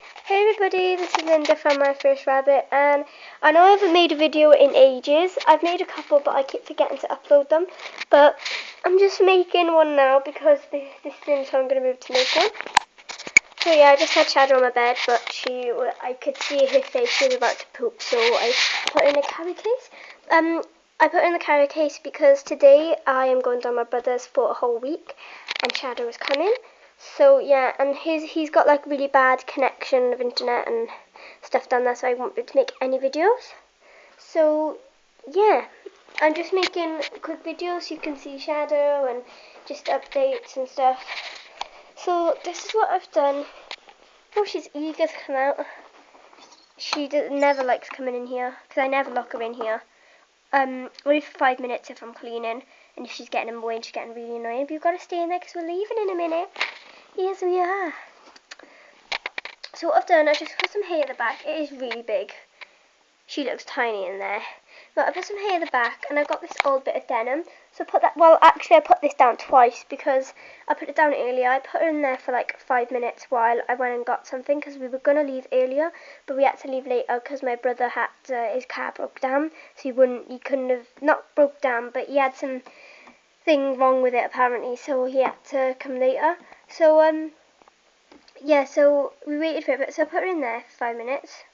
Hey everybody, this is Linda from My First Rabbit, and I know I haven't made a video in ages. I've made a couple, but I keep forgetting to upload them. But I'm just making one now because this is in, so I'm going to move to make one. So yeah, I just had Shadow on my bed, but I could see her face, she was about to poop, so I put her in a carry case. I put her in the carry case because today I am going down my brother's for a whole week, and Shadow is coming. So yeah, and he's got like really bad connection of internet and stuff down there, so I won't be able to make any videos. So yeah, I'm just making quick videos so you can see Shadow and just updates and stuff. So this is what I've done. Oh, she's eager to come out. She never likes coming in here because I never lock her in here. Only for 5 minutes if I'm cleaning, and if she's getting in the way and she's getting really annoying. But you've got to stay in there because we're leaving in a minute. Yes, we are. So what I've done, I just put some hay at the back. It is really big. She looks tiny in there. But I put some hay at the back, and I got this old bit of denim. So I put this down twice because I put it down earlier. I put her in there for like 5 minutes while I went and got something because we were going to leave earlier, but we had to leave later because my brother had his car broke down. So he couldn't have, not broke down, but he had some thing wrong with it apparently, so he had to come later. So yeah, so we waited for it, but so I put her in there for 5 minutes.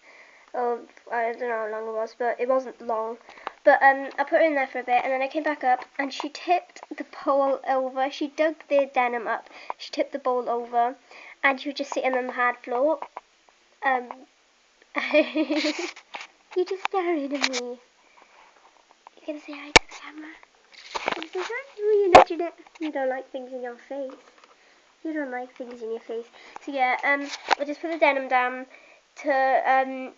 Oh, I don't know how long it was, but it wasn't long. But I put her in there for a bit, and then I came back up, and she tipped the bowl over. She dug the denim up. She tipped the bowl over, and she was just sitting on the hard floor. You're just staring at me. You're gonna say hi to the camera. You're gonna say hi. Oh, you're nudging it. You don't like things in your face. You don't like things in your face. So yeah, I just put the denim down to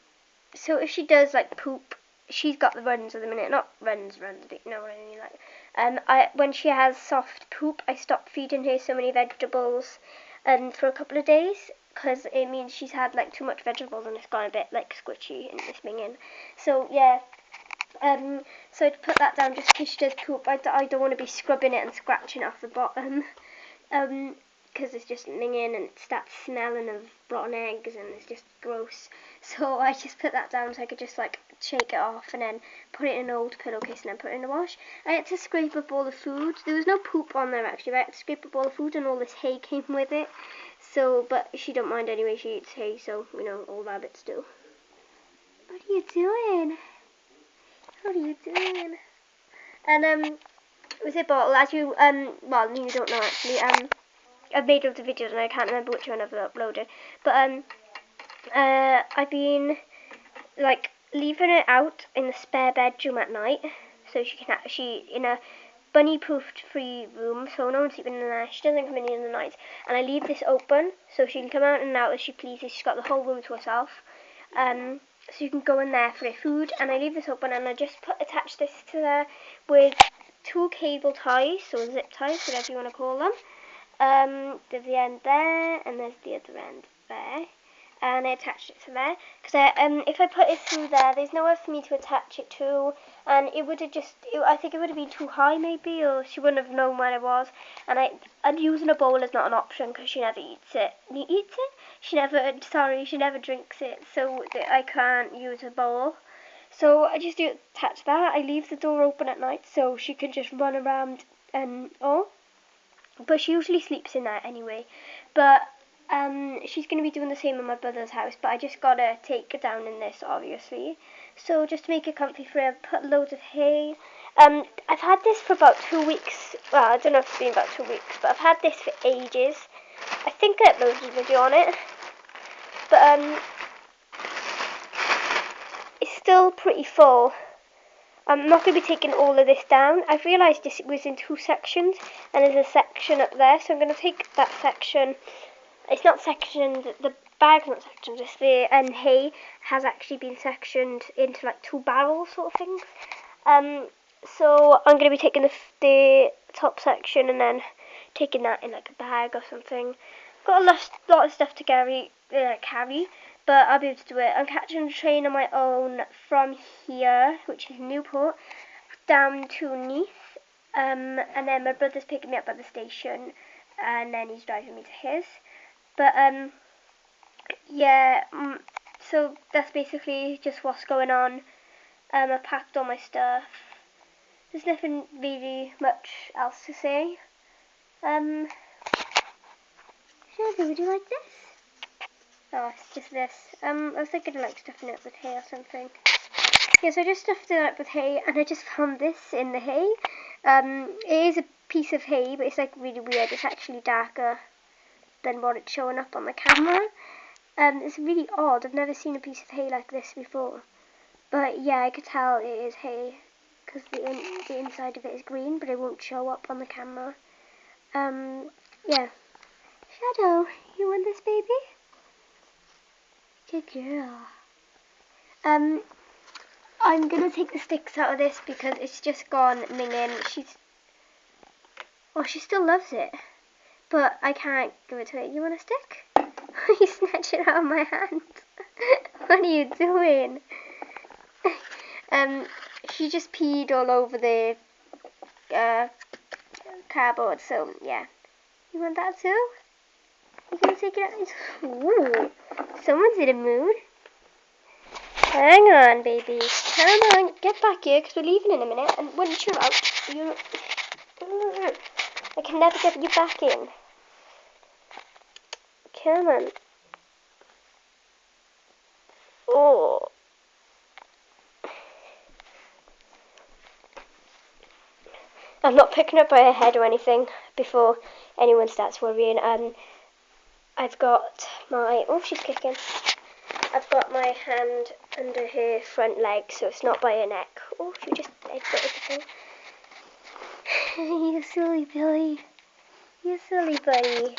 so if she does like poop, she's got the runs at the minute. Not runs, but you know what I mean. Like, when she has soft poop, I stop feeding her so many vegetables, for a couple of days, because it means she's had like too much vegetables and it's gone a bit like squishy and it's minging. So yeah. So to put that down just in case she does poop, I don't want to be scrubbing it and scratching off the bottom. Because it's just minging and it starts smelling of rotten eggs and it's just gross. So I just put that down so I could just like shake it off and then put it in an old pillowcase and then put it in the wash. I had to scrape up all the food. There was no poop on there actually, but I had to scrape up all the food and all this hay came with it. So, but she don't mind anyway, she eats hay, so you know, all rabbits do. What are you doing? What are you doing? And with a bottle, as you well, you don't know actually. I've made other videos and I can't remember which one I've uploaded. But I've been like leaving it out in the spare bedroom at night, so she in a bunny-proofed free room, so no one's sleeping in there. She doesn't come in the night, and I leave this open so she can come out and out as she pleases. She's got the whole room to herself. So you can go in there for her food, and I leave this open, and I just attach this to there with 2 cable ties, or zip ties, whatever you want to call them. There's the end there, and there's the other end there, and I attached it to there, because if I put it through there, there's nowhere for me to attach it to, and it would have I think it would have been too high maybe, or she wouldn't have known where it was, and using a bowl is not an option, because she never eats it. She never drinks it, so I can't use a bowl. So I just attach that. I leave the door open at night so she can just run around and all. But she usually sleeps in there anyway. But she's going to be doing the same in my brother's house. But I just got to take her down in this, obviously. So just to make it comfy for her, put loads of hay. I've had this for about 2 weeks. Well, I don't know if it's been about 2 weeks. But I've had this for ages. I think I uploaded a video on it. But it's still pretty full. I'm not going to be taking all of this down. I've realised this was in 2 sections, and there's a section up there, so I'm going to take that section. It's not sectioned, the bag's not sectioned, just the hay has actually been sectioned into like 2 barrels sort of things. So I'm going to be taking the top section and then taking that in like a bag or something. Got a lot of stuff to carry, but I'll be able to do it. I'm catching a train on my own from here, which is Newport, down to Neath, and then my brother's picking me up at the station, and then he's driving me to his. But yeah, so that's basically just what's going on. I packed all my stuff. There's nothing really much else to say. Shelby, would you like this? Oh, it's just this. I was thinking of like stuffing it with hay or something. Yeah, so I just stuffed it up with hay, and I just found this in the hay. It is a piece of hay, but it's like really weird. It's actually darker than what it's showing up on the camera. It's really odd. I've never seen a piece of hay like this before. But yeah, I could tell it is hay because the inside of it is green, but it won't show up on the camera. Yeah. Shadow, you want this, baby? Good girl. I'm gonna take the sticks out of this because it's just gone minging. She still loves it, but I can't give it to her. You want a stick? You snatch it out of my hand. What are you doing? She just peed all over the cardboard, so yeah. You want that too? You gonna take it out? Ooh, someone's in a mood. Hang on, baby. Come on, get back here, because we're leaving in a minute, and once you're out, I can never get you back in. Come on. Oh. I'm not picking up by her head or anything before anyone starts worrying. I've got my... Oh, she's kicking. I've got my hand under her front leg, so it's not by her neck. Oh, she just egg-butted the thing. You silly Billy. You silly buddy.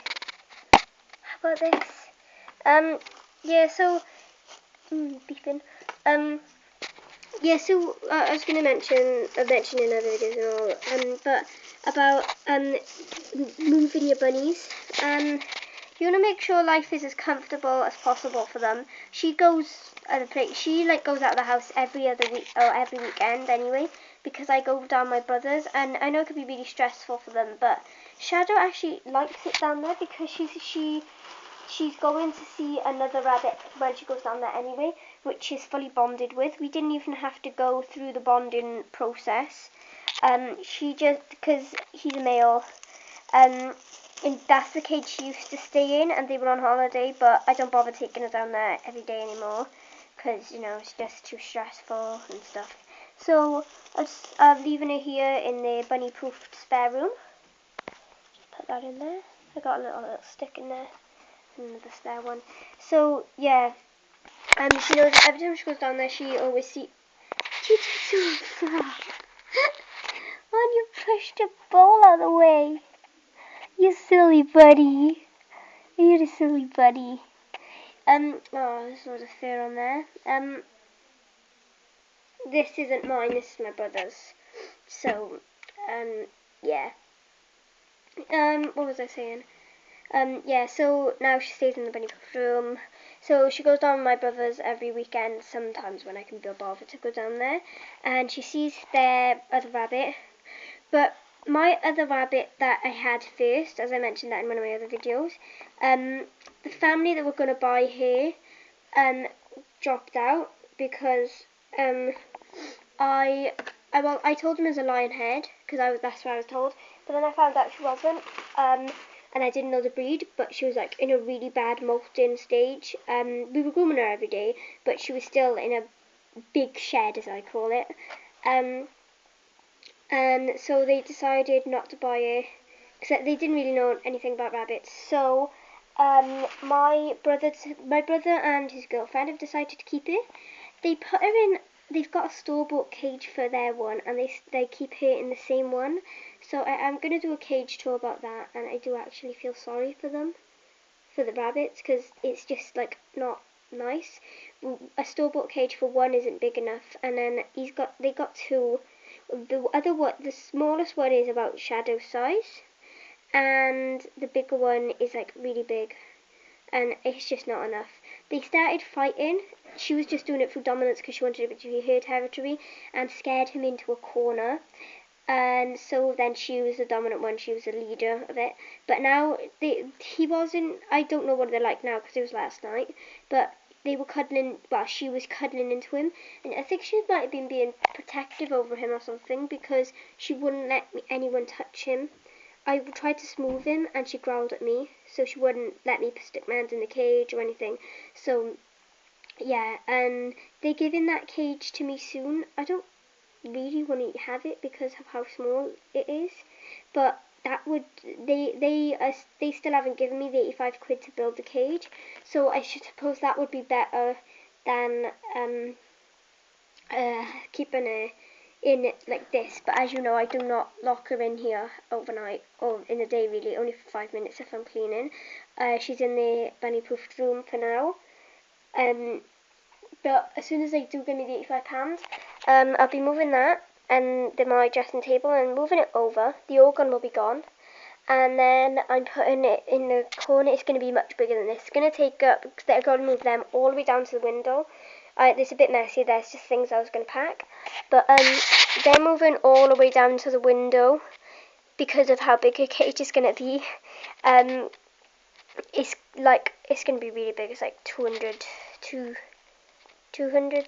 How about this? Yeah, so... beeping. Yeah, so I was going to mention in other videos and all, but about moving your bunnies. You want to make sure life is as comfortable as possible for them. She goes goes out of the house every other week or every weekend anyway, because I go down my brother's, and I know it can be really stressful for them, but Shadow actually likes it down there because she's going to see another rabbit when she goes down there anyway, which is fully bonded with. We didn't even have to go through the bonding process. She just, because he's a male, and that's the cage she used to stay in, and they were on holiday, but I don't bother taking her down there every day anymore, because, you know, it's just too stressful and stuff. So, I'm leaving her here in the bunny-proofed spare room. Just put that in there. I got a little stick in there. Another spare one. So yeah, she knows every time she goes down there, she always sees. You did so far. Oh, you pushed a ball out of the way. You silly buddy. You're a silly buddy. Oh, there's a lot of fur on there. This isn't mine. This is my brother's. So, yeah. What was I saying? Yeah, so now she stays in the bunny room. So she goes down with my brother's every weekend, sometimes when I can be bothered to go down there. And she sees their other rabbit. But my other rabbit that I had first, as I mentioned that in one of my other videos, the family that were going to buy here dropped out because I told them it was a lion head, because that's what I was told. But then I found out she wasn't. And I didn't know the breed, but she was like in a really bad molting stage. We were grooming her every day, but she was still in a big shed, as I call it. And so they decided not to buy her, because they didn't really know anything about rabbits. So my brother and his girlfriend have decided to keep her. They put her in. They've got a store-bought cage for their one, and they keep her in the same one. So I'm going to do a cage tour about that, and I do actually feel sorry for them, for the rabbits, because it's just like not nice. A store-bought cage for one isn't big enough, and then they got two. The smallest one is about Shadow's size, and the bigger one is like really big, and it's just not enough. They started fighting. She was just doing it for dominance because she wanted it to be her territory, and scared him into a corner. and so then she was the dominant one, she was the leader of it. But now he wasn't. I don't know what they're like now because it was last night, but they were cuddling, well, she was cuddling into him, and I think she might have been being protective over him or something, because she wouldn't let anyone touch him. I tried to smooth him and she growled at me, so she wouldn't let me stick my hand in the cage or anything. So yeah, and they're giving that cage to me soon. I don't really want to have it because of how small it is, but that would, they still haven't given me the 85 quid to build the cage, so I should suppose that would be better than keeping her in it like this. But as you know, I do not lock her in here overnight or in the day, really, only for 5 minutes if I'm cleaning. She's in the bunny proofed room for now. But as soon as they do give me the £85, I'll be moving that and my dressing table and moving it over. The organ will be gone, and then I'm putting it in the corner. It's going to be much bigger than this. It's going to take up, because they're going to move them all the way down to the window. It's a bit messy. There's just things I was going to pack, but they're moving all the way down to the window because of how big a cage is going to be. It's going to be really big. It's like 200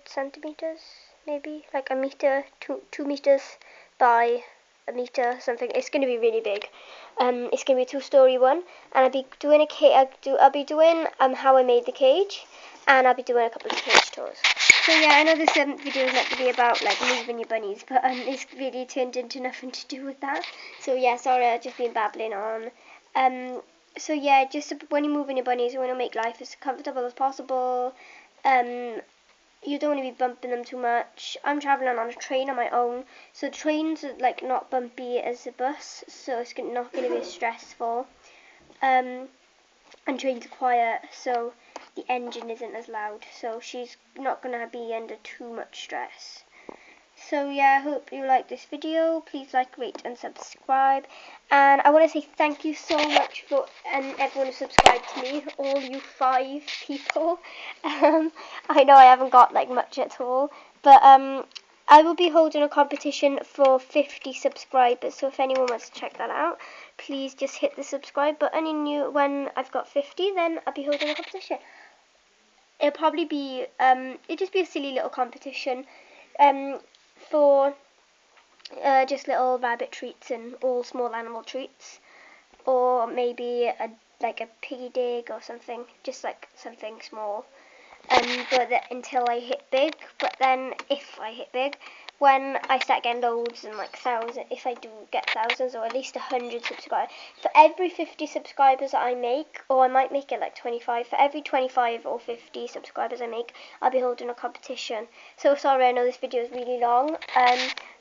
centimeters, maybe, like a meter, 2 meters by a meter, something. It's going to be really big. It's going to be a 2-story one, and I'll be doing how I made the cage, and I'll be doing a couple of cage tours. So yeah, I know this video is meant to be about like moving your bunnies, but this really turned into nothing to do with that. So yeah, sorry, I've just been babbling on. So yeah, just when you're moving your bunnies, you want to make life as comfortable as possible. You don't want to be bumping them too much. I'm travelling on a train on my own, so trains are like not bumpy as a bus, so it's not going to be as stressful. And trains are quiet, so the engine isn't as loud, so she's not going to be under too much stress. So yeah, I hope you like this video. Please like, rate and subscribe. And I want to say thank you so much for everyone who subscribed to me, all you 5 people. I know I haven't got like much at all, but I will be holding a competition for 50 subscribers, so if anyone wants to check that out, please just hit the subscribe button, and when I've got 50, then I'll be holding a competition. It'll probably be, it'll just be a silly little competition, for just little rabbit treats and all small animal treats, or maybe like a piggy dig or something, just like something small. But until I hit big, but then if I hit big, when I start getting loads and like thousands, if I do get thousands or at least 100 subscribers, for every 50 subscribers that I make, or I might make it like 25, for every 25 or 50 subscribers I make, I'll be holding a competition. So sorry, I know this video is really long.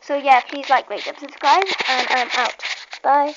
So yeah, please like, rate, and subscribe, and I'm out. Bye.